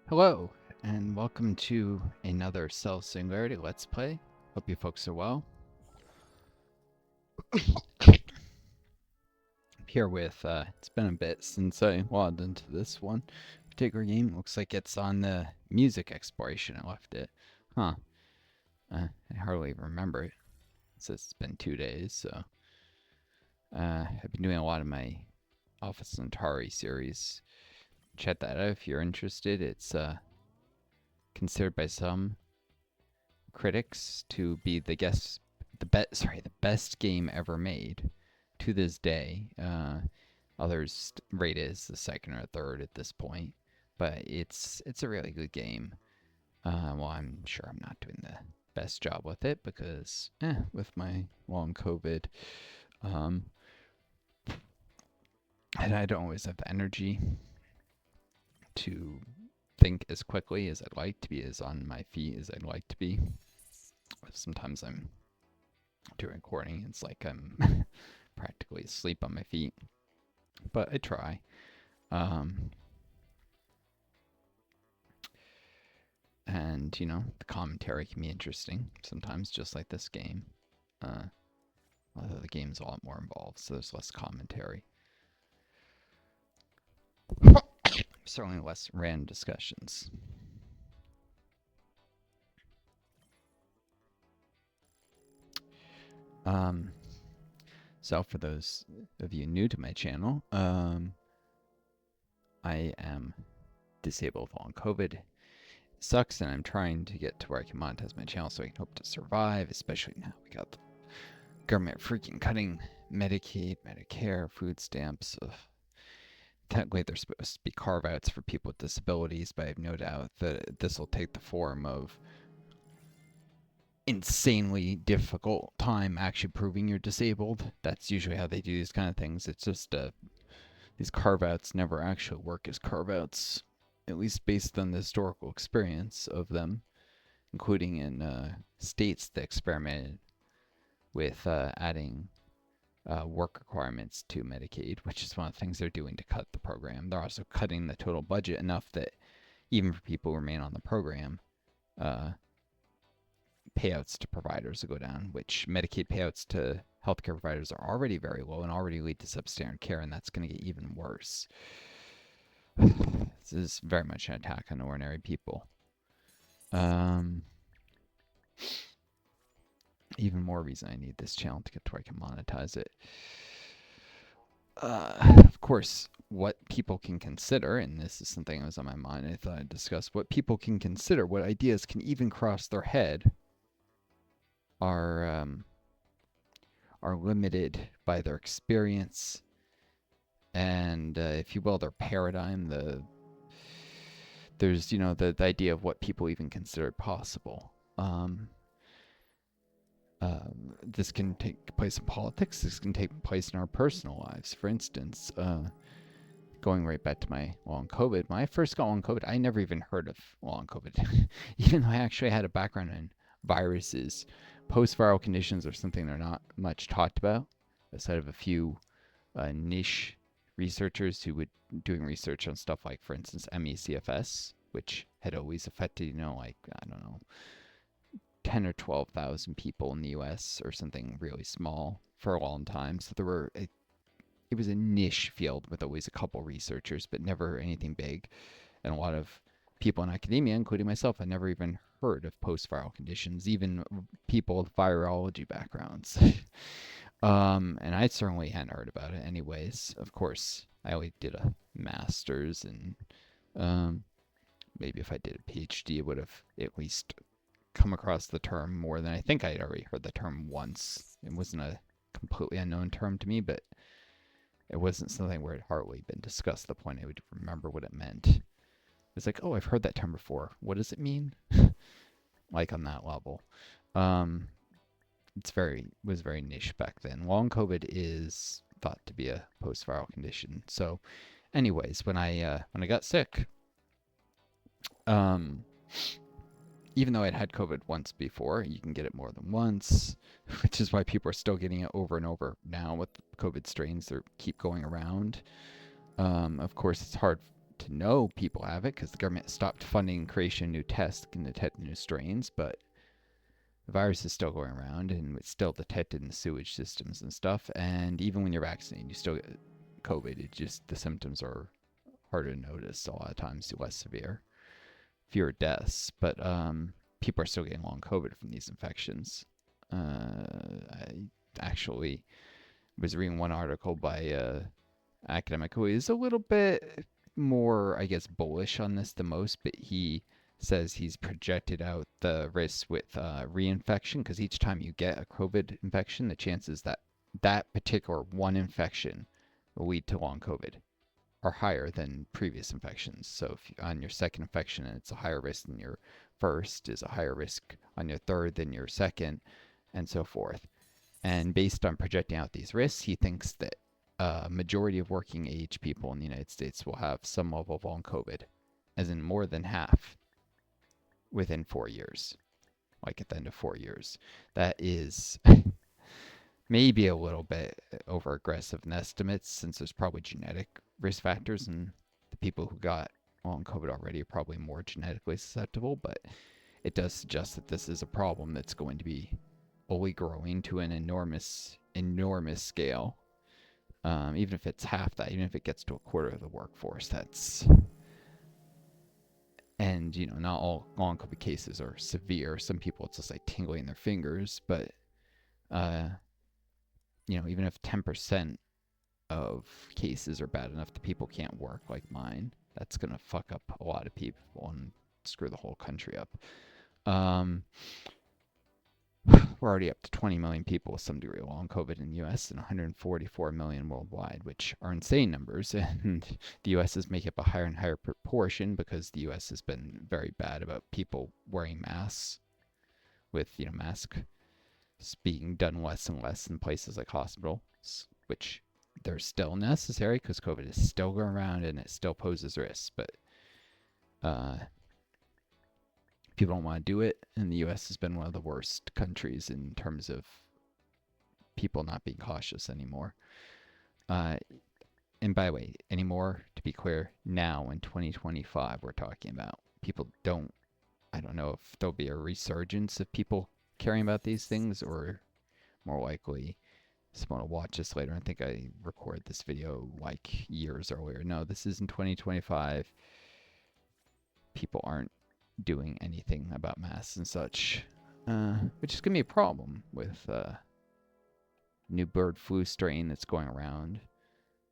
Hello, and welcome to another Singularity Let's Play. Hope you folks are well. I'm here with, it's been a bit since I logged into this one particular game. Looks like it's on the music exploration I left it. Huh. I hardly remember it. It says it's been 2 days, so. I've been doing a lot of my Alpha Centauri series. Check that out if you're interested. It's, considered by some critics to be the best game ever made to this day. Others rate it as the second or third at this point, but it's a really good game. Well, I'm sure I'm not doing the best job with it because, with my long COVID, um, and I don't always have the energy to think as quickly as I'd like to be, as on my feet as I'd like to be. Sometimes I'm doing recording, it's like I'm practically asleep on my feet, but I try. And the commentary can be interesting sometimes, just like this game. Although the game's a lot more involved, so there's less commentary. Certainly less random discussions. So for those of you new to my channel, I am disabled with long COVID. It sucks, and I'm trying to get to where I can monetize my channel so I can hope to survive, especially now we got the government freaking cutting Medicaid, Medicare, food stamps. Technically, they're supposed to be carve-outs for people with disabilities, but I have no doubt that this will take the form of insanely difficult time actually proving you're disabled. That's usually how they do these kind of things. It's just these carve-outs never actually work as carve-outs, at least based on the historical experience of them, including in states that experimented with adding work requirements to Medicaid, which is one of the things they're doing to cut the program. They're also cutting the total budget enough that even for people who remain on the program, payouts to providers will go down, which Medicaid payouts to healthcare providers are already very low and already lead to substandard care, and that's going to get even worse. This is very much an attack on ordinary people. Even more reason I need this channel to get to where I can monetize it. Of course, what people can consider, and this is something that was on my mind, I thought I'd discuss, what people can consider, what ideas can even cross their head are limited by their experience and, if you will, their paradigm. There's the idea of what people even consider possible. This can take place in politics. This can take place in our personal lives. For instance, going right back to my long COVID, when I first got long COVID, I never even heard of long COVID, even though I actually had a background in viruses. Post-viral conditions are something they're not much talked about, aside of a few niche researchers who would doing research on stuff like, for instance, ME/CFS, which had always affected, like, I don't know, 10 or 12,000 people in the US or something really small for a long time. So it was a niche field with always a couple researchers, but never anything big. And a lot of people in academia, including myself, had never even heard of post-viral conditions, even people with virology backgrounds. And I certainly hadn't heard about it anyways. Of course, I only did a master's, and maybe if I did a PhD, it would have at least come across the term more than I think I'd already heard the term once. It wasn't a completely unknown term to me, but it wasn't something where it had hardly been discussed to the point I would remember what it meant. It's like, oh, I've heard that term before. What does it mean? Like on that level. Was very niche back then. Long COVID is thought to be a post-viral condition. So, anyways, when I got sick, even though I'd had COVID once before, you can get it more than once, which is why people are still getting it over and over now with COVID strains that keep going around. Of course, it's hard to know people have it because the government stopped funding creation of new tests and detect new strains, but the virus is still going around and it's still detected in the sewage systems and stuff. And even when you're vaccinated, you still get COVID. It just, the symptoms are harder to notice a lot of times, less severe, fewer deaths, but people are still getting long COVID from these infections. I actually was reading one article by academic who is a little bit more, I guess, bullish on this than most, but he says he's projected out the risk with reinfection because each time you get a COVID infection, the chances that that particular one infection will lead to long COVID are higher than previous infections. So if on your second infection, it's a higher risk than your first, is a higher risk on your third than your second, and so forth. And based on projecting out these risks, he thinks that a majority of working age people in the United States will have some level of long COVID, as in more than half within 4 years, like at the end of 4 years. That is maybe a little bit over aggressive in estimates since there's probably genetic risk factors and the people who got long COVID already are probably more genetically susceptible, but it does suggest that this is a problem that's going to be only growing to an enormous scale. Even if it's half that, even if it gets to a quarter of the workforce, that's, and not all long COVID cases are severe. Some people it's just like tingling their fingers, but even if 10% of cases are bad enough that people can't work like mine, that's gonna fuck up a lot of people and screw the whole country up. We're already up to 20 million people with some degree of long COVID in the US and 144 million worldwide, which are insane numbers. And the US is making up a higher and higher proportion because the US has been very bad about people wearing masks, with masks being done less and less in places like hospitals, which they're still necessary because COVID is still going around and it still poses risks. But people don't want to do it, and the U.S. has been one of the worst countries in terms of people not being cautious anymore. And by the way, anymore, to be clear, now in 2025, we're talking about people don't, I don't know if there'll be a resurgence of people caring about these things, or more likely someone will watch this later and think I recorded this video like years earlier. No, this is in 2025. People aren't doing anything about masks and such, which is going to be a problem with new bird flu strain that's going around,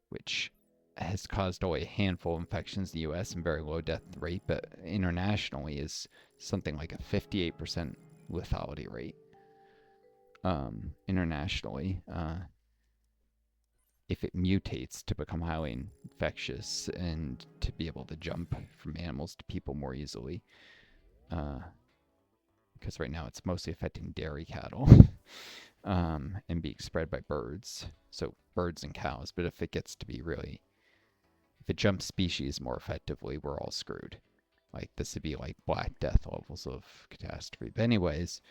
which has caused only a handful of infections in the U.S. and very low death rate, but internationally is something like a 58% lethality rate. Internationally, if it mutates to become highly infectious and to be able to jump from animals to people more easily, because right now it's mostly affecting dairy cattle and being spread by birds, so birds and cows. But if it gets to be really, if it jumps species more effectively, we're all screwed. Like, this would be like Black Death levels of catastrophe. But anyways,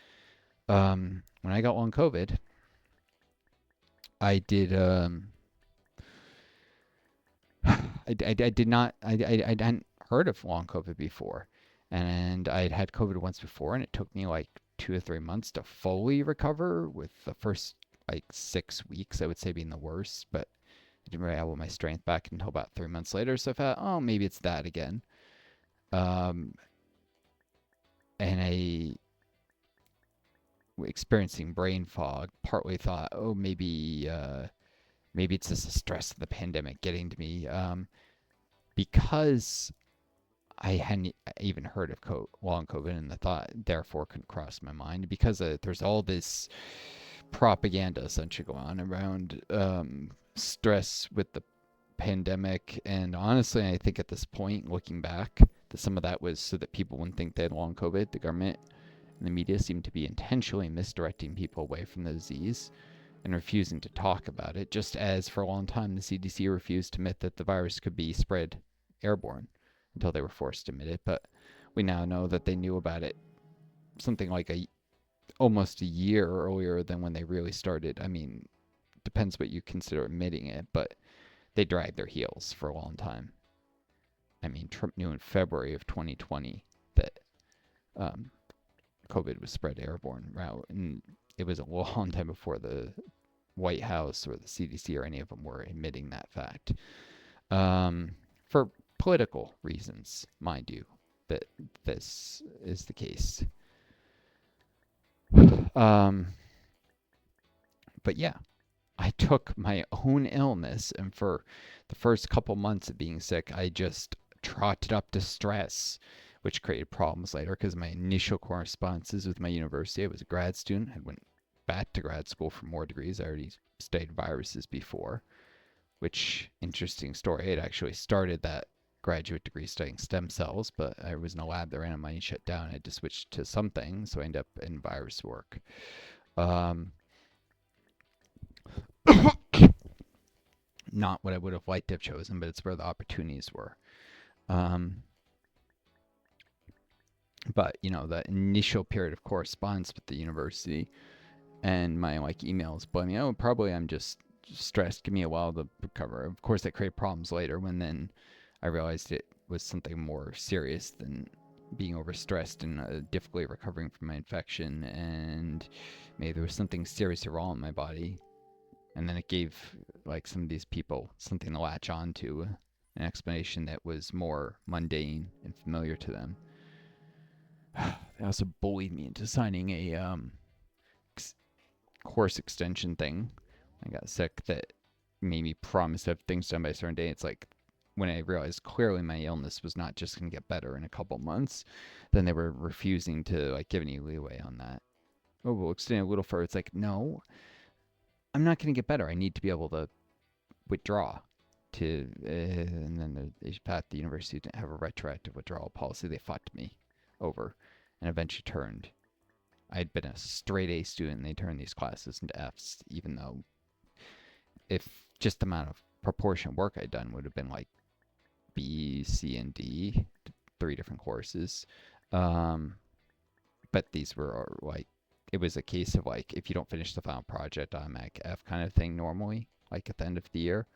when I got long COVID, I did I hadn't heard of long COVID before, and I had had COVID once before, and it took me like 2 or 3 months to fully recover, with the first like 6 weeks I would say being the worst, but I didn't really have all my strength back until about 3 months later. So I thought, oh, maybe it's that again. And I, experiencing brain fog, partly thought, oh, maybe it's just the stress of the pandemic getting to me, because I hadn't even heard of long COVID, and the thought therefore couldn't cross my mind, because there's all this propaganda essentially going on around stress with the pandemic. And honestly, I think at this point, looking back, that some of that was so that people wouldn't think they had long COVID. The government and the media seemed to be intentionally misdirecting people away from the disease and refusing to talk about it, just as for a long time the CDC refused to admit that the virus could be spread airborne until they were forced to admit it. But we now know that they knew about it something like almost a year earlier than when they really started. I mean, depends what you consider admitting it, but they dragged their heels for a long time. I mean, Trump knew in February of 2020 that um, COVID was spread airborne route, and it was a long time before the White House or the CDC or any of them were admitting that fact, for political reasons, mind you, that this is the case. Um, but yeah, I took my own illness, and for the first couple months of being sick, I just trotted up to stress, which created problems later because my initial correspondences with my university, I was a grad student. I went back to grad school for more degrees. I already studied viruses before, which interesting story. I had actually started that graduate degree studying stem cells, but I was in a lab that ran on money shut down. I had to switch to something, so I ended up in virus work. Um, Not what I would have liked to have chosen, but it's where the opportunities were. Um, but you know, the initial period of correspondence with the university and my like emails, but oh, probably I'm just stressed. Give me a while to recover. Of course, that created problems later when then I realized it was something more serious than being overstressed and difficulty recovering from my infection, and maybe there was something seriously wrong in my body. And then it gave like some of these people something to latch on to, an explanation that was more mundane and familiar to them. They also bullied me into signing a course extension thing. I got sick that made me promise to have things done by a certain day. It's like when I realized clearly my illness was not just going to get better in a couple months, then they were refusing to like give any leeway on that. Oh, we'll extend a little further. It's like, no, I'm not going to get better. I need to be able to withdraw. And then the university didn't have a retroactive withdrawal policy. They fought me over, and eventually turned. I had been a straight A student, and they turned these classes into Fs, even though if just the amount of proportion of work I'd done would have been like B, C, and D, three different courses. Um, but these were like, it was a case of like, if you don't finish the final project, automatic F kind of thing normally, like at the end of the year.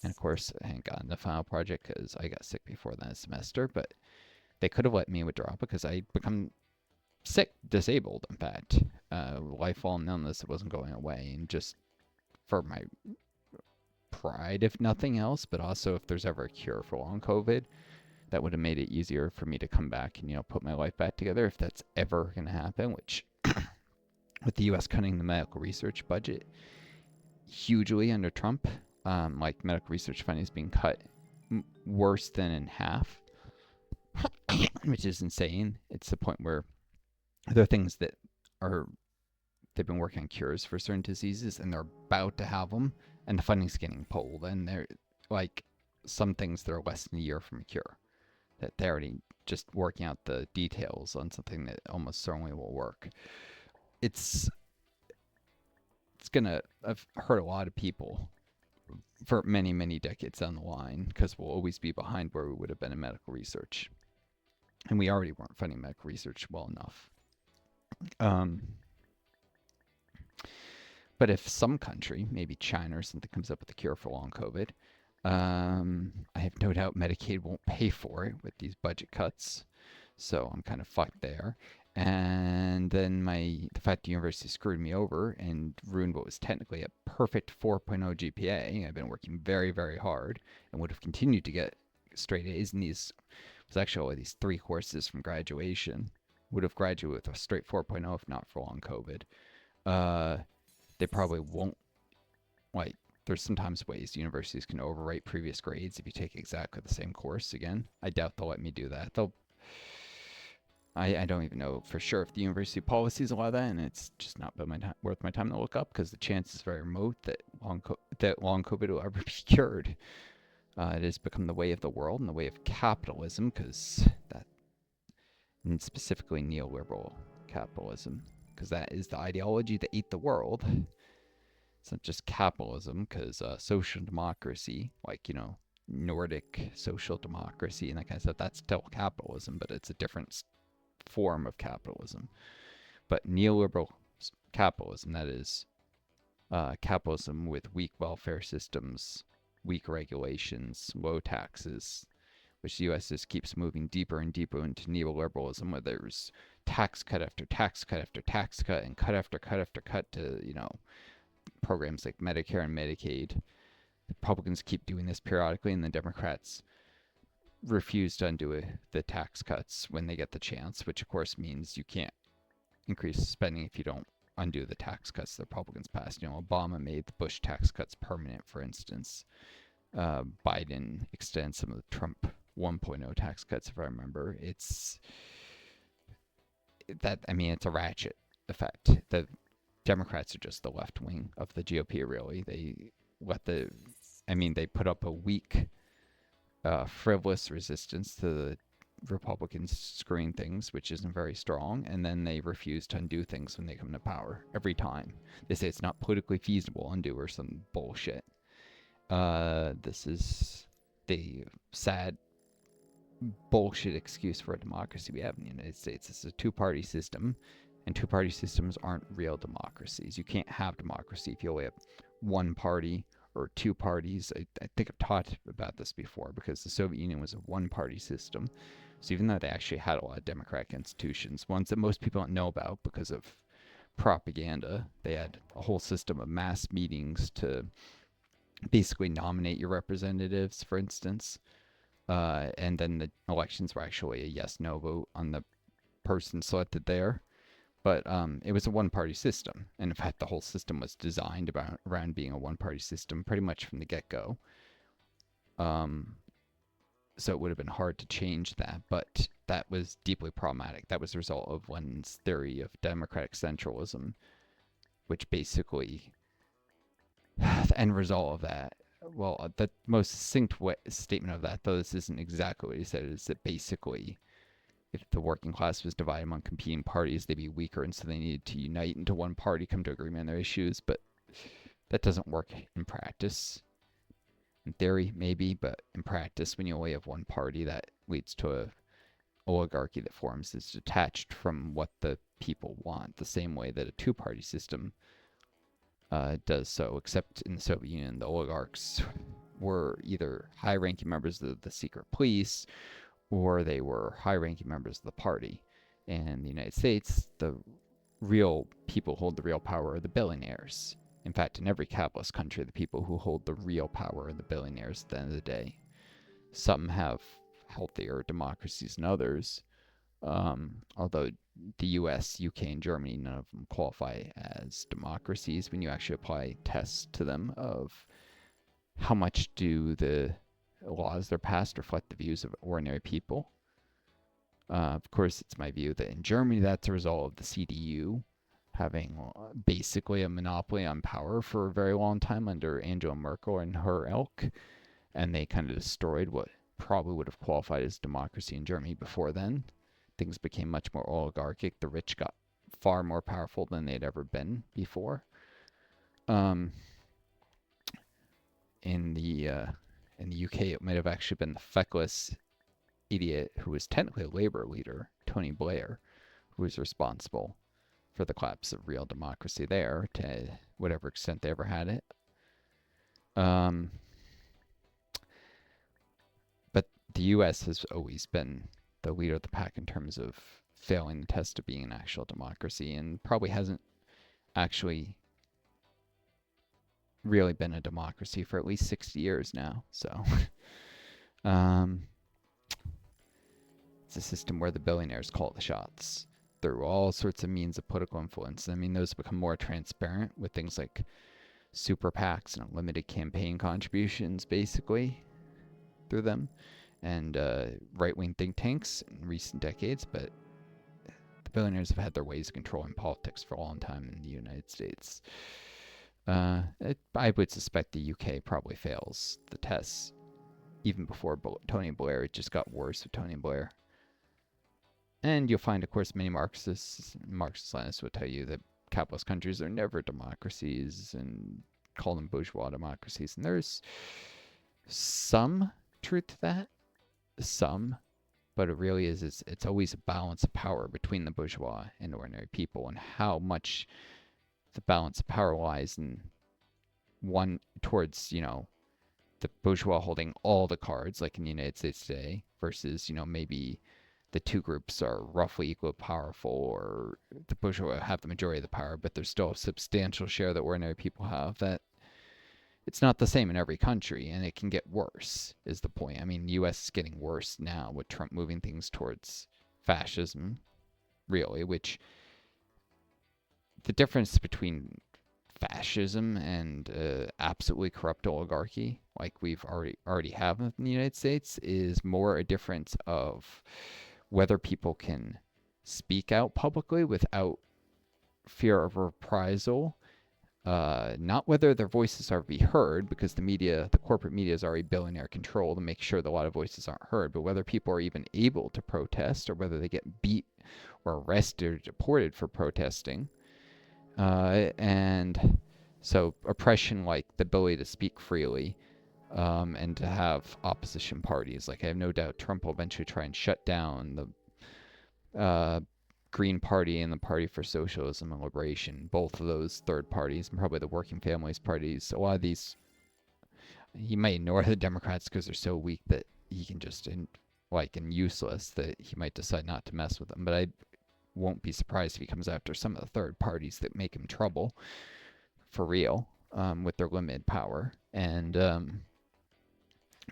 And of course, I hadn't gotten the final project because I got sick before that semester, but they could have let me withdraw because I'd become sick, disabled, in fact. Lifelong illness that wasn't going away, and just for my pride, if nothing else, but also if there's ever a cure for long COVID, that would have made it easier for me to come back and, you know, put my life back together if that's ever going to happen, which with the US cutting the medical research budget hugely under Trump, like medical research funding is being cut worse than in half, which is insane. It's the point where there are things that are, they've been working on cures for certain diseases and they're about to have them, and the funding's getting pulled, and they're like some things that are less than a year from a cure, that they're already just working out the details on something that almost certainly will work. It's it's gonna hurt a lot of people for many, many decades down the line because we'll always be behind where we would have been in medical research. And we already weren't funding medical research well enough. Um, but if some country, maybe China or something, comes up with a cure for long COVID, I have no doubt Medicaid won't pay for it with these budget cuts. So I'm kind of fucked there. And then the fact the university screwed me over and ruined what was technically a perfect 4.0 GPA. I've been working very, very hard and would have continued to get straight A's in these. It was actually only these three courses from graduation. Would have graduated with a straight 4.0 if not for long COVID. Uh, they probably won't, like, there's sometimes ways universities can overwrite previous grades if you take exactly the same course again. I doubt they'll let me do that. I don't even know for sure if the university policies allow that, and it's just not worth my time to look up because the chance is very remote that long COVID will ever be cured. It has become the way of the world and the way of capitalism, because that, and specifically neoliberal capitalism, because that is the ideology that ate the world. It's not just capitalism, because social democracy, like, you know, Nordic social democracy and that kind of stuff, that's still capitalism, but it's a different form of capitalism. But neoliberal capitalism, that is capitalism with weak welfare systems, weak regulations, low taxes, which the U.S. just keeps moving deeper and deeper into neoliberalism, where there's tax cut after tax cut after tax cut and cut after cut after cut to, programs like Medicare and Medicaid. The Republicans keep doing this periodically, and the Democrats refuse to undo the tax cuts when they get the chance, which of course means you can't increase spending if you don't undo the tax cuts the Republicans passed. Obama made the Bush tax cuts permanent, for instance. Biden extends some of the Trump 1.0 tax cuts, if I remember. It's a ratchet effect. The Democrats are just the left wing of the GOP, really. They put up a weak, frivolous resistance to the Republicans screwing things, which isn't very strong, and then they refuse to undo things when they come to power every time. They say it's not politically feasible to undo or some bullshit. This is the sad bullshit excuse for a democracy we have in the United States. It's a two-party system, and two-party systems aren't real democracies. You can't have democracy if you only have one party or two parties. I think I've talked about this before, because the Soviet Union was a one-party system. So even though they actually had a lot of democratic institutions, ones that most people don't know about because of propaganda, they had a whole system of mass meetings to basically nominate your representatives, for instance. And then the elections were actually a yes-no vote on the person selected there. But it was a one-party system. And in fact, the whole system was designed around being a one-party system pretty much from the get-go. So it would have been hard to change that, but that was deeply problematic. That was the result of Lenin's theory of democratic centralism, which basically, the end result of that, well, the most succinct statement of that, though this isn't exactly what he said, is that basically, if the working class was divided among competing parties, they'd be weaker, and so they needed to unite into one party, come to agreement on their issues, but that doesn't work in practice. In theory, maybe, but in practice, when you only have one party, that leads to a oligarchy that forms that's detached from what the people want, the same way that a two-party system does so, except in the Soviet Union, the oligarchs were either high-ranking members of the secret police, or they were high-ranking members of the party. And in the United States, the real people who hold the real power are the billionaires. In fact, in every capitalist country, the people who hold the real power are the billionaires at the end of the day. Some have healthier democracies than others, although the US, UK, and Germany, none of them qualify as democracies when you actually apply tests to them of how much do the laws that are passed reflect the views of ordinary people. Of course, it's my view that in Germany, that's a result of the CDU having basically a monopoly on power for a very long time under Angela Merkel and her ilk, and they kind of destroyed what probably would have qualified as democracy in Germany before then. Things became much more oligarchic. The rich got far more powerful than they'd ever been before. In the UK, it might have actually been the feckless idiot who was technically a Labour leader, Tony Blair, who was responsible for the collapse of real democracy there, to whatever extent they ever had it. But the US has always been the leader of the pack in terms of failing the test of being an actual democracy, and probably hasn't actually really been a democracy for at least 60 years now. So it's a system where the billionaires call the shots through all sorts of means of political influence. I mean, those become more transparent with things like super PACs and unlimited campaign contributions, basically, through them, and right-wing think tanks in recent decades. But the billionaires have had their ways of controlling politics for a long time in the United States. I would suspect the UK probably fails the tests even before Tony Blair. It just got worse with Tony Blair. And you'll find, of course, many Marxist-Leninists will tell you that capitalist countries are never democracies and call them bourgeois democracies. And there's some truth to that, but it really is, it's always a balance of power between the bourgeois and ordinary people, and how much the balance of power lies in one towards, the bourgeois holding all the cards, like in the United States today, versus, maybe the two groups are roughly equal powerful, or the bourgeois have the majority of the power, but there's still a substantial share that ordinary people have. That it's not the same in every country, and it can get worse, is the point. I mean, the U.S. is getting worse now with Trump moving things towards fascism, really, which the difference between fascism and absolutely corrupt oligarchy, like we've already have in the United States, is more a difference of whether people can speak out publicly without fear of reprisal. Not whether their voices are to be heard, because the corporate media is already billionaire control to make sure that a lot of voices aren't heard, but whether people are even able to protest, or whether they get beat or arrested or deported for protesting. And so oppression, like the ability to speak freely, and to have opposition parties. Like, I have no doubt Trump will eventually try and shut down the Green Party and the Party for Socialism and Liberation, both of those third parties, and probably the Working Families parties. A lot of these, he might ignore the Democrats because they're so weak that he can just, and useless, that he might decide not to mess with them. But I won't be surprised if he comes after some of the third parties that make him trouble for real, with their limited power. And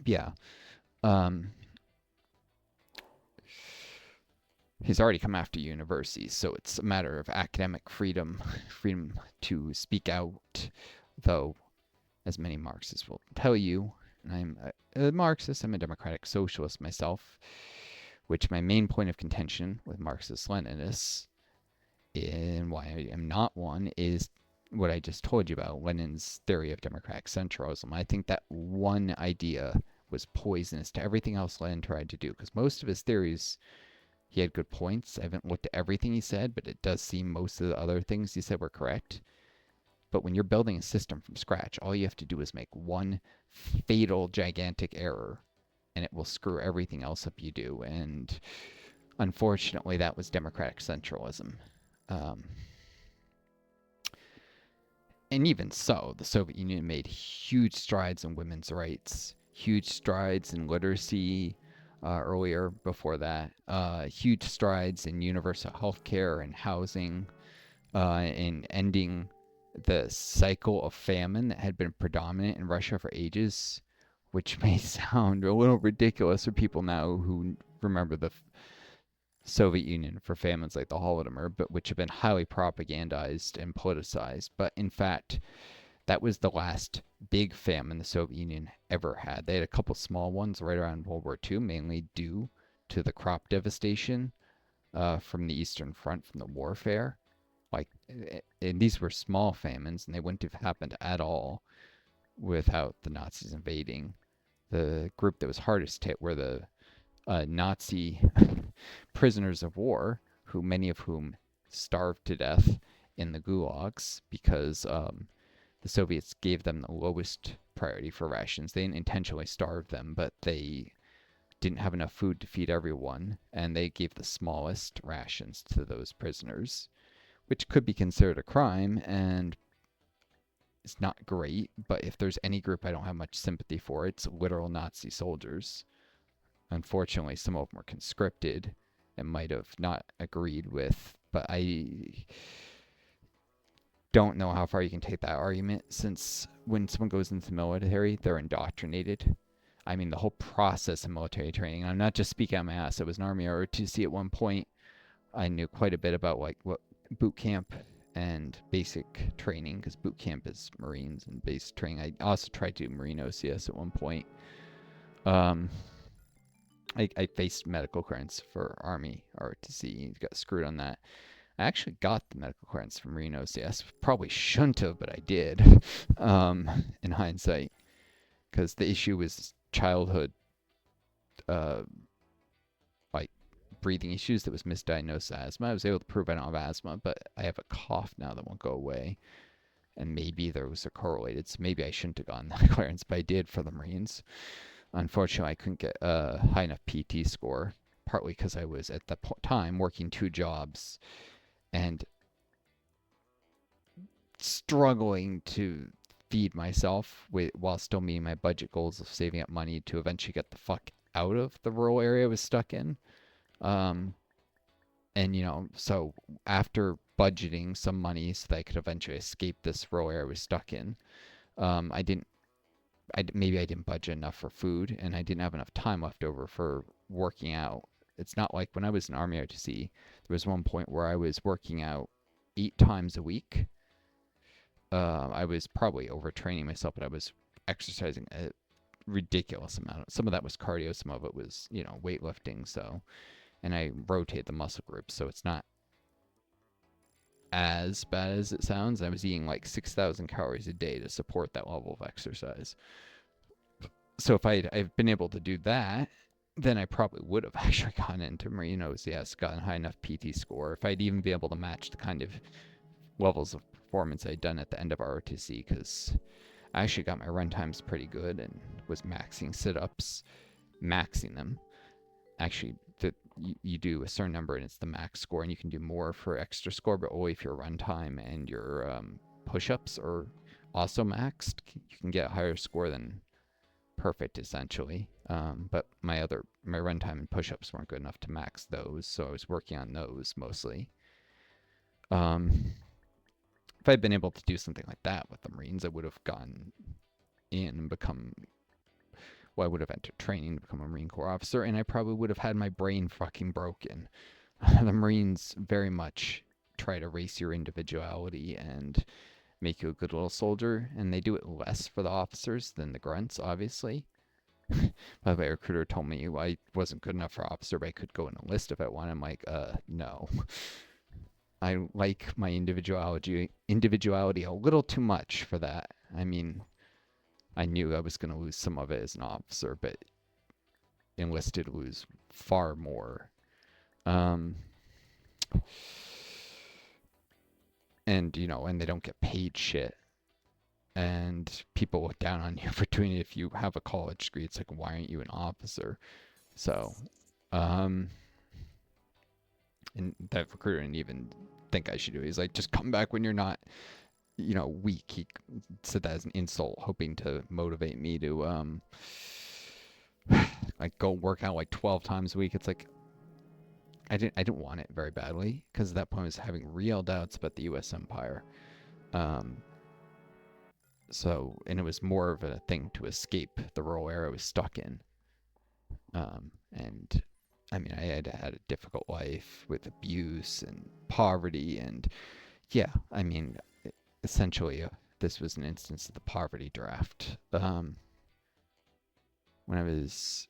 yeah, um, he's already come after universities, so it's a matter of academic freedom, freedom to speak out. Though, as many Marxists will tell you, and I'm a Marxist, I'm a democratic socialist myself, which my main point of contention with Marxist-Leninists, and why I am not one, is what I just told you about Lenin's theory of democratic centralism. I think that one idea was poisonous to everything else Lenin tried to do, because most of his theories, he had good points. I haven't looked at everything he said, but it does seem most of the other things he said were correct. But when you're building a system from scratch, all you have to do is make one fatal, gigantic error, and it will screw everything else up you do. And unfortunately, that was democratic centralism. Um, and even so, the Soviet Union made huge strides in women's rights, huge strides in literacy, earlier before that, huge strides in universal health care and housing, in ending the cycle of famine that had been predominant in Russia for ages, which may sound a little ridiculous for people now who remember the Soviet Union for famines like the Holodomor, but which have been highly propagandized and politicized. But in fact, that was the last big famine the Soviet Union ever had. They had a couple small ones right around World War II, mainly due to the crop devastation, from the Eastern Front, from the warfare. Like, and these were small famines, and they wouldn't have happened at all without the Nazis invading. The group that was hardest hit were the Nazi prisoners of war, who many of whom starved to death in the gulags, because the Soviets gave them the lowest priority for rations. They didn't intentionally starve them, but they didn't have enough food to feed everyone, and they gave the smallest rations to those prisoners, which could be considered a crime, and it's not great. But if there's any group I don't have much sympathy for, it's literal Nazi soldiers. Unfortunately, some of them were conscripted and might have not agreed with, but I don't know how far you can take that argument, since when someone goes into the military, they're indoctrinated. I mean, the whole process of military training, I'm not just speaking out my ass, I was an Army ROTC at one point. I knew quite a bit about like what boot camp and basic training, because boot camp is Marines and basic training. I also tried to do Marine OCS at one point. I faced medical clearance for Army ROTC, got screwed on that. I actually got the medical clearance from Marine OCS. Probably shouldn't have, but I did, in hindsight, because the issue was childhood, uh, like breathing issues that was misdiagnosed as asthma. I was able to prove I don't have asthma, but I have a cough now that won't go away. And maybe those are correlated, so maybe I shouldn't have gotten that clearance, but I did for the Marines. Unfortunately, I couldn't get a high enough PT score, partly because I was at the time working two jobs and struggling to feed myself while still meeting my budget goals of saving up money to eventually get the fuck out of the rural area I was stuck in. Um, and so after budgeting some money so that I could eventually escape this rural area I was stuck in, I didn't. Maybe I didn't budget enough for food, and I didn't have enough time left over for working out. It's not like when I was in Army ROTC, there was one point where I was working out 8 times a week. I was probably overtraining myself, but I was exercising a ridiculous amount. Some of that was cardio, some of it was, weightlifting. So, and I rotate the muscle groups, so it's not as bad as it sounds. I was eating like 6,000 calories a day to support that level of exercise. So if I've been able to do that, then I probably would have actually gotten into Marinos, yes, gotten high enough PT score. If I'd even be able to match the kind of levels of performance I'd done at the end of ROTC, because I actually got my run times pretty good and was maxing sit-ups, maxing them. Actually, you do a certain number and it's the max score, and you can do more for extra score, but only if your run time and your push-ups are also maxed. You can get a higher score than perfect essentially. But my runtime and push-ups weren't good enough to max those, so I was working on those mostly. If I'd been able to do something like that with the Marines, I would have gone in and become. Well, I would have entered training to become a Marine Corps officer, and I probably would have had my brain fucking broken. The Marines very much try to race your individuality and make you a good little soldier, and they do it less for the officers than the grunts, obviously. By the way, a recruiter told me I wasn't good enough for officer, but I could go and enlist if I want. I'm like, no. I like my individuality a little too much for that. I mean, I knew I was going to lose some of it as an officer, but enlisted lose far more. Um, and and they don't get paid shit. And people look down on you for doing it if you have a college degree. It's like, why aren't you an officer? So, and that recruiter didn't even think I should do it. He's like, just come back when you're not, weak. He said that as an insult, hoping to motivate me to, like go work out like 12 times a week. It's like, I didn't want it very badly because at that point I was having real doubts about the U.S. empire. Um, and it was more of a thing to escape the rural area I was stuck in. And I mean, I had had a difficult life with abuse and poverty, and yeah, I mean, essentially, this was an instance of the poverty draft. When I was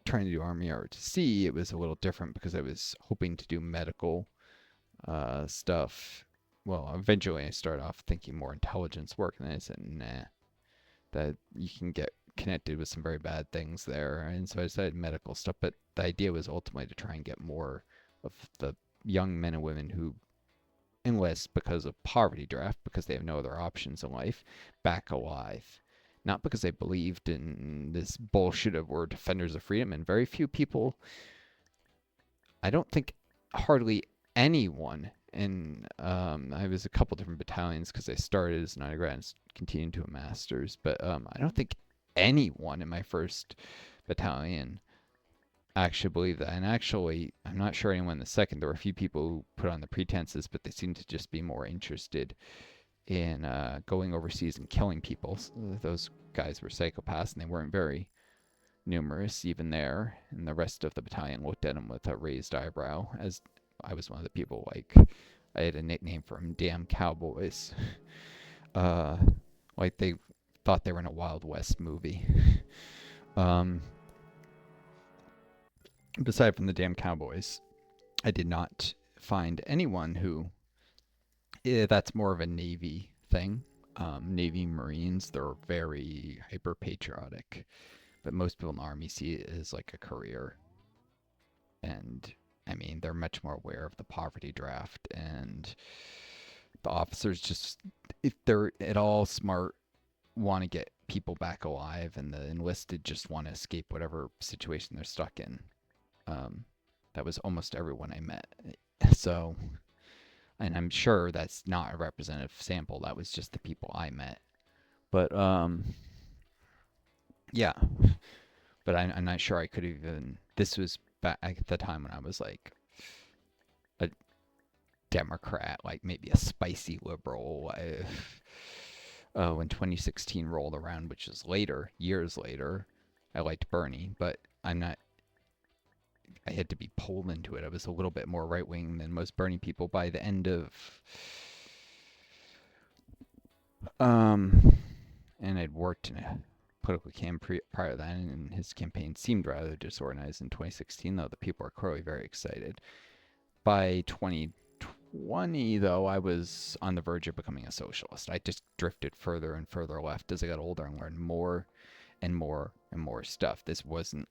trying to do Army ROTC, it was a little different because I was hoping to do medical stuff. Well, eventually I started off thinking more intelligence work, and then I said, nah, that you can get connected with some very bad things there. And so I decided medical stuff, but the idea was ultimately to try and get more of the young men and women who enlist because of poverty draft, because they have no other options in life, back alive. Not because they believed in this bullshit of we're defenders of freedom. And very few people, I don't think hardly anyone, and I was a couple different battalions because I started as an undergrad and continued to a master's, but I don't think anyone in my first battalion actually believed that. And actually, I'm not sure anyone in the second. There were a few people who put on the pretenses, but they seemed to just be more interested in going overseas and killing people. Those guys were psychopaths, and they weren't very numerous even there. And the rest of the battalion looked at him with a raised eyebrow, as I was one of the people. Like, I had a nickname for him, "Damn Cowboys." uh, like they thought they were in a Wild West movie. um, Aside from the damn Cowboys, I did not find anyone who. Yeah, that's more of a Navy thing. Navy Marines, they're very hyper patriotic, but most people in the Army see it as like a career. And I mean, they're much more aware of the poverty draft, and the officers just, if they're at all smart, want to get people back alive, and the enlisted just want to escape whatever situation they're stuck in. That was almost everyone I met. So, and I'm sure that's not a representative sample. That was just the people I met. But yeah, but I'm not sure I could even. This was back at the time when I was like a Democrat, like maybe a spicy liberal. When 2016 rolled around, which is later, years later, I liked Bernie, but I'm not. I had to be pulled into it. I was a little bit more right wing than most Bernie people by the end of. Um, and I'd worked in a political campaign prior to that, and his campaign seemed rather disorganized in 2016, though the people were clearly very excited. By 2020, though, I was on the verge of becoming a socialist. I just drifted further and further left as I got older and learned more and more and more stuff. This wasn't,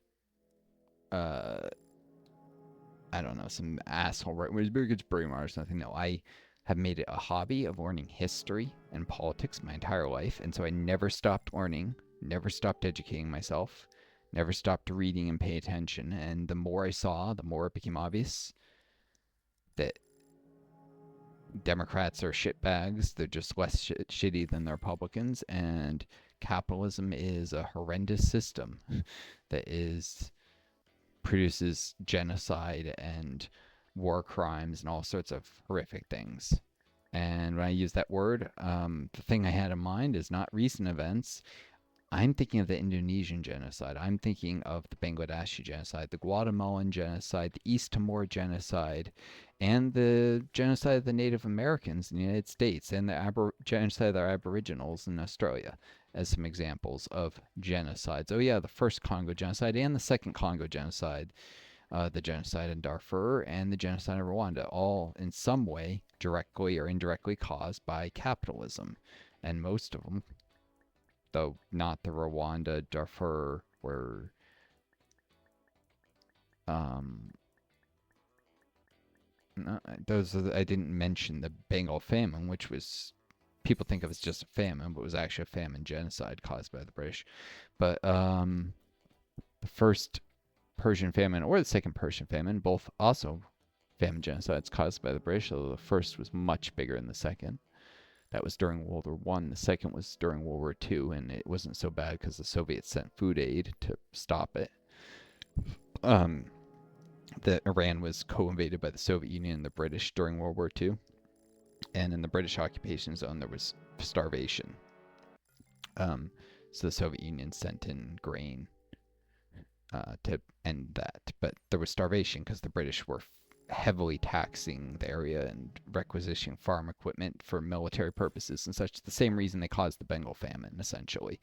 uh, I don't know, some asshole right wing bigots, brainwashed or something. No, I have made it a hobby of learning history and politics my entire life, and so I never stopped learning, never stopped educating myself, never stopped reading and paying attention. And the more I saw, the more it became obvious that Democrats are shitbags. They're just less shitty than the Republicans, and capitalism is a horrendous system that is produces genocide and war crimes and all sorts of horrific things. And when I use that word, the thing I had in mind is not recent events. I'm thinking of the Indonesian genocide. I'm thinking of the Bangladeshi genocide, the Guatemalan genocide, the East Timor genocide, and the genocide of the Native Americans in the United States, and the genocide of the Aboriginals in Australia, as some examples of genocides. Oh, yeah, the first Congo genocide and the second Congo genocide, the genocide in Darfur, and the genocide in Rwanda, all in some way directly or indirectly caused by capitalism. And most of them, though not the Rwanda, Darfur, where um, no, those are I didn't mention the Bengal famine, which was people think of as just a famine, but was actually a famine genocide caused by the British. But the first Persian famine or the second Persian famine, both also famine genocides caused by the British, although the first was much bigger than the second. That was during World War One. The second was during World War Two, and it wasn't so bad because the Soviets sent food aid to stop it. Um, the Iran was co-invaded by the Soviet Union and the British during World War Two, and in the British occupation zone there was starvation. So the Soviet Union sent in grain to end that, but there was starvation because the British were heavily taxing the area and requisitioning farm equipment for military purposes and such. The same reason they caused the Bengal famine, essentially.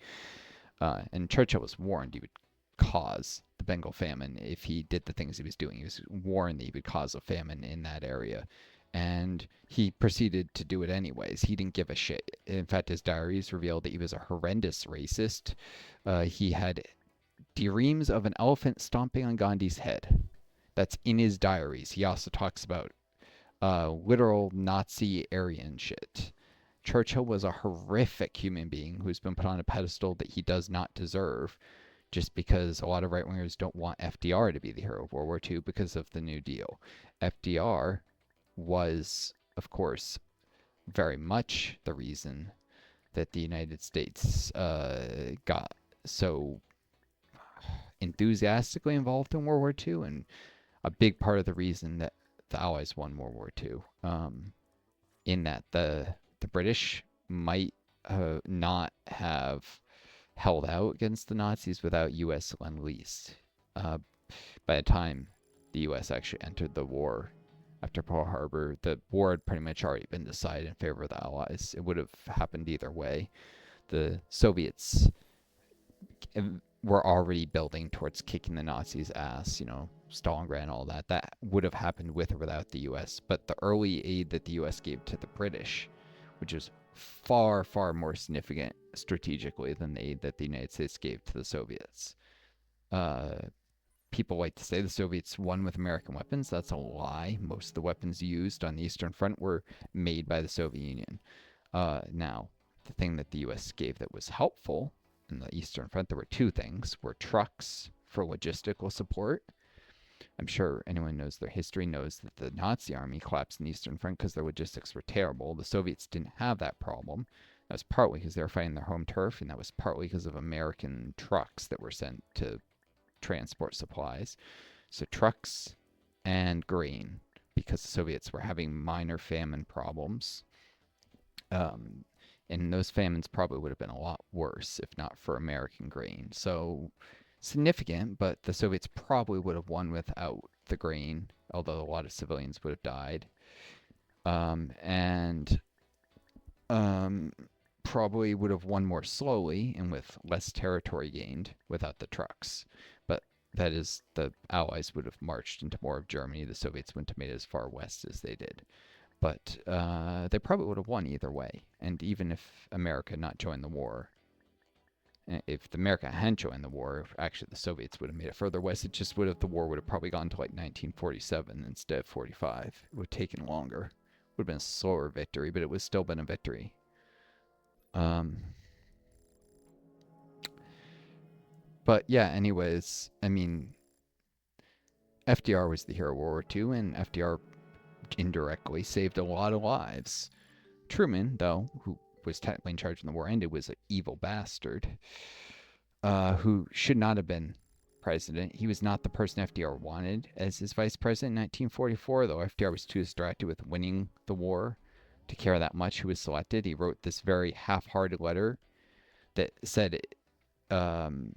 And Churchill was warned he would cause the Bengal famine if he did the things he was doing. He was warned that he would cause a famine in that area. And he proceeded to do it anyways. He didn't give a shit. In fact, his diaries revealed that he was a horrendous racist. He had dreams of an elephant stomping on Gandhi's head. That's in his diaries. He also talks about literal Nazi Aryan shit. Churchill was a horrific human being who's been put on a pedestal that he does not deserve just because a lot of right wingers don't want FDR to be the hero of World War II because of the New Deal. FDR was, of course, very much the reason that the United States got so enthusiastically involved in World War II, and a big part of the reason that the Allies won World War II. In that the British might not have held out against the Nazis without U.S. Lend-Lease. By the time the U.S. actually entered the war after Pearl Harbor, the war had pretty much already been decided in favor of the Allies. It would have happened either way. The Soviets were already building towards kicking the Nazis' ass, Stalingrad and all that. That would have happened with or without the U.S. But the early aid that the U.S. gave to the British, which is far, far more significant strategically than the aid that the United States gave to the Soviets. People like to say the Soviets won with American weapons. That's a lie. Most of the weapons used on the Eastern Front were made by the Soviet Union. Now, the thing that the U.S. gave that was helpful in the Eastern Front, there were two things, were trucks for logistical support. I'm sure anyone knows their history knows that the Nazi army collapsed in the Eastern Front because their logistics were terrible. The Soviets didn't have that problem. That was partly because they were fighting their home turf, and that was partly because of American trucks that were sent to transport supplies. So trucks and grain, because the Soviets were having minor famine problems. Um, and those famines probably would have been a lot worse if not for American grain. So significant, but the Soviets probably would have won without the grain, although a lot of civilians would have died. And um, Probably would have won more slowly and with less territory gained without the trucks. But that is, the Allies would have marched into more of Germany. The Soviets wouldn't have made it as far west as they did. But they probably would have won either way. And even if America had not joined the war, if America hadn't joined the war, actually the Soviets would have made it further west. It just would have, the war would have probably gone to like 1947 instead of 45. It would have taken longer. It would have been a slower victory, but it would have still been a victory. Um, but yeah, anyways, I mean, FDR was the hero of World War II, and FDR indirectly saved a lot of lives. Truman, though, who was technically in charge when the war ended, was an evil bastard who should not have been president. He was not the person FDR wanted as his vice president in 1944, though FDR was too distracted with winning the war to care that much who was selected. He wrote this very half-hearted letter that said um,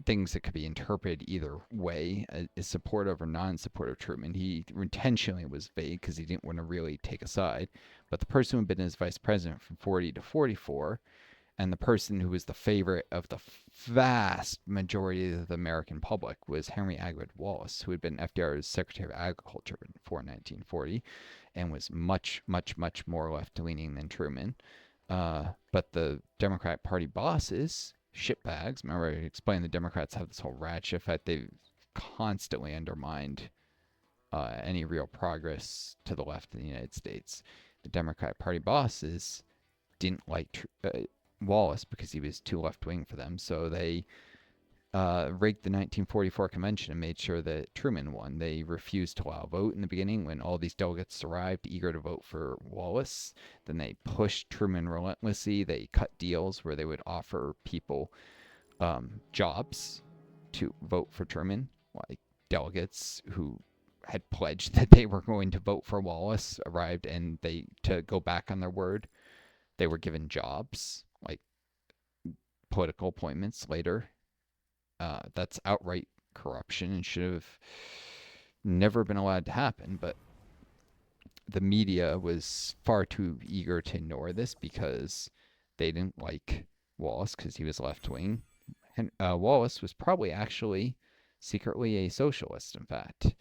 things that could be interpreted either way, as supportive or non-supportive Truman. He intentionally was vague because he didn't want to really take a side. But the person who had been his vice president from 40 to 44, and the person who was the favorite of the vast majority of the American public, was Henry Agwood Wallace, who had been FDR's Secretary of Agriculture before 1940 and was much, much, much more left-leaning than Truman. But the Democratic Party bosses, shitbags, remember I explained the Democrats have this whole ratchet effect. They've constantly undermined any real progress to the left in the United States. The Democratic Party bosses didn't like Wallace because he was too left wing for them, so they rigged the 1944 convention and made sure that Truman won. They refused to allow a vote in the beginning when all these delegates arrived eager to vote for Wallace. Then they pushed Truman relentlessly. They cut deals where they would offer people jobs to vote for Truman, like delegates who had pledged that they were going to vote for Wallace arrived, and they, to go back on their word, they were given jobs, like political appointments later. That's outright corruption and should have never been allowed to happen. But the media was far too eager to ignore this because they didn't like Wallace because he was left wing. And Wallace was probably actually secretly a socialist, in fact.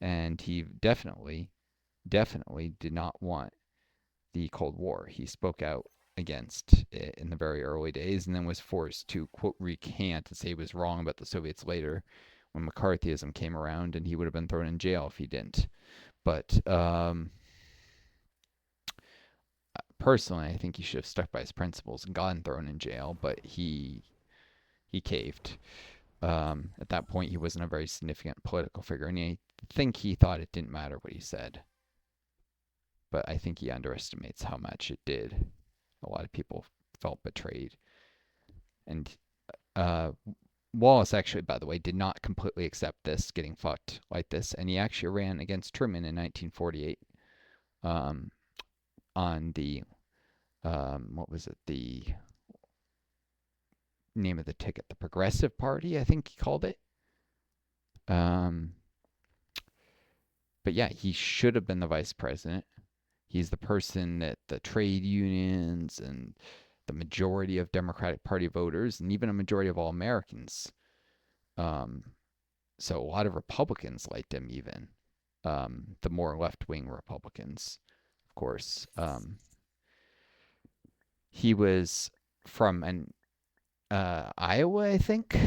And he definitely did not want the Cold War. He spoke out against it in the very early days and then was forced to, quote, recant and say he was wrong about the Soviets later when McCarthyism came around, and he would have been thrown in jail if he didn't. But personally, I think he should have stuck by his principles and gotten thrown in jail, but he caved. At that point, he wasn't a very significant political figure, and I think he thought it didn't matter what he said. But I think he underestimates how much it did. A lot of people felt betrayed. And uh, Wallace actually, by the way, did not completely accept this, getting fucked like this, and he actually ran against Truman in 1948 um, on the, what was it, the name of the ticket? The Progressive Party, I think he called it. Um, but yeah, he should have been the vice president. He's the person that the trade unions and the majority of Democratic Party voters, and even a majority of all Americans, um, so a lot of Republicans liked him, even the more left-wing Republicans, of course. He was from an Iowa, I think.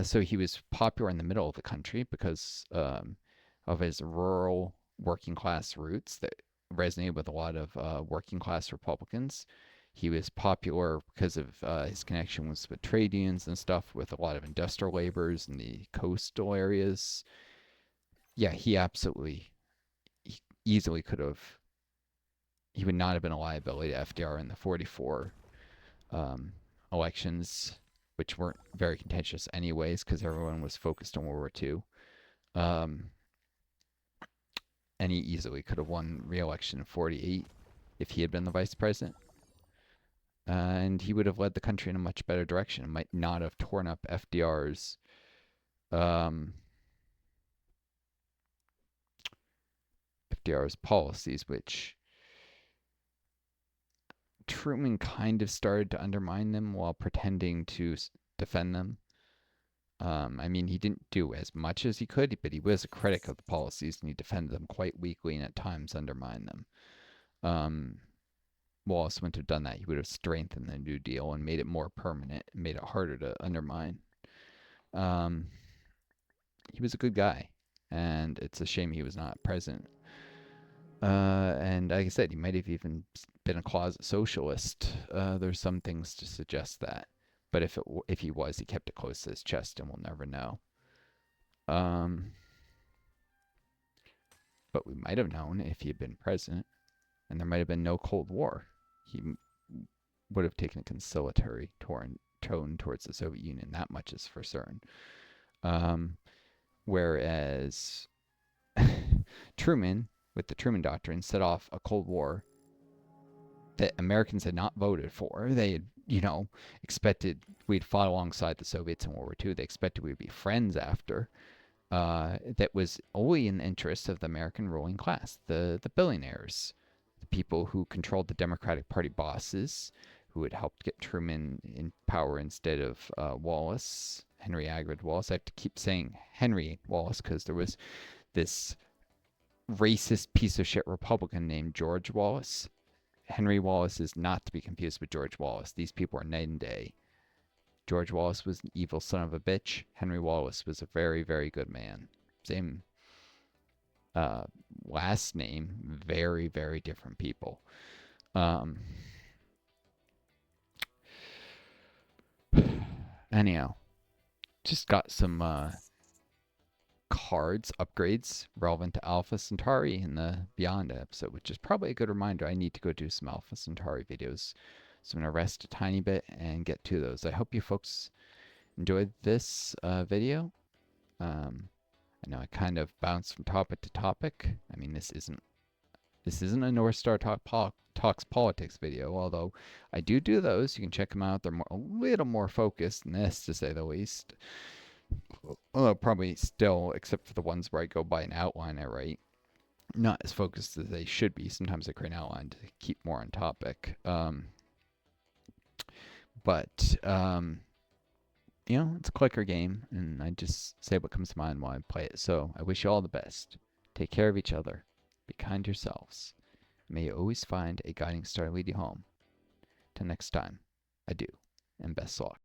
So he was popular in the middle of the country because of his rural working class roots that resonated with a lot of working class Republicans. He was popular because of his connection with trade unions and stuff, with a lot of industrial laborers in the coastal areas. Yeah, he absolutely, he easily could have. He would not have been a liability to FDR in the 44 um, elections. which weren't very contentious anyways, because everyone was focused on World War II. Um, and he easily could have won re-election in '48 if he had been the vice president. And he would have led the country in a much better direction. It might not have torn up um, FDR's policies, which Truman kind of started to undermine them while pretending to defend them. I mean, he didn't do as much as he could, but he was a critic of the policies and he defended them quite weakly and at times undermined them. Wallace wouldn't have done that. He would have strengthened the New Deal and made it more permanent and made it harder to undermine. He was a good guy, and it's a shame he was not president. And like I said, he might have even been a closet socialist. There's some things to suggest that. But if he was, he kept it close to his chest, and we'll never know. Um, but we might have known if he had been president, and there might have been no Cold War. He would have taken a conciliatory tone towards the Soviet Union. That much is for certain. Whereas Truman, with the Truman Doctrine, set off a Cold War that Americans had not voted for. They had, expected we'd fought alongside the Soviets in World War II. They expected we'd be friends after. That was only in the interest of the American ruling class, the billionaires, the people who controlled the Democratic Party bosses, who had helped get Truman in power instead of Wallace, Henry Agrid Wallace. I have to keep saying Henry Wallace because there was this racist piece of shit Republican named George Wallace. Henry Wallace is not to be confused with George Wallace. These people are night and day. George Wallace was an evil son of a bitch. Henry Wallace was a very, very good man. Same last name, very, very different people. Anyhow, just got some cards upgrades relevant to Alpha Centauri in the Beyond episode, which is probably a good reminder. I need to go do some Alpha Centauri videos. So I'm going to rest a tiny bit and get to those. I hope you folks enjoyed this video. I know I kind of bounced from topic to topic. I mean, this isn't a Northstar Talks Politics video, although I do those. You can check them out. They're a little more focused than this, to say the least. Although probably still, except for the ones where I go by an outline I write, not as focused as they should be. Sometimes I create an outline to keep more on topic. But it's a clicker game, and I just say what comes to mind while I play it. So I wish you all the best. Take care of each other. Be kind to yourselves. May you always find a guiding star lead you home. Till next time, adieu, and best luck.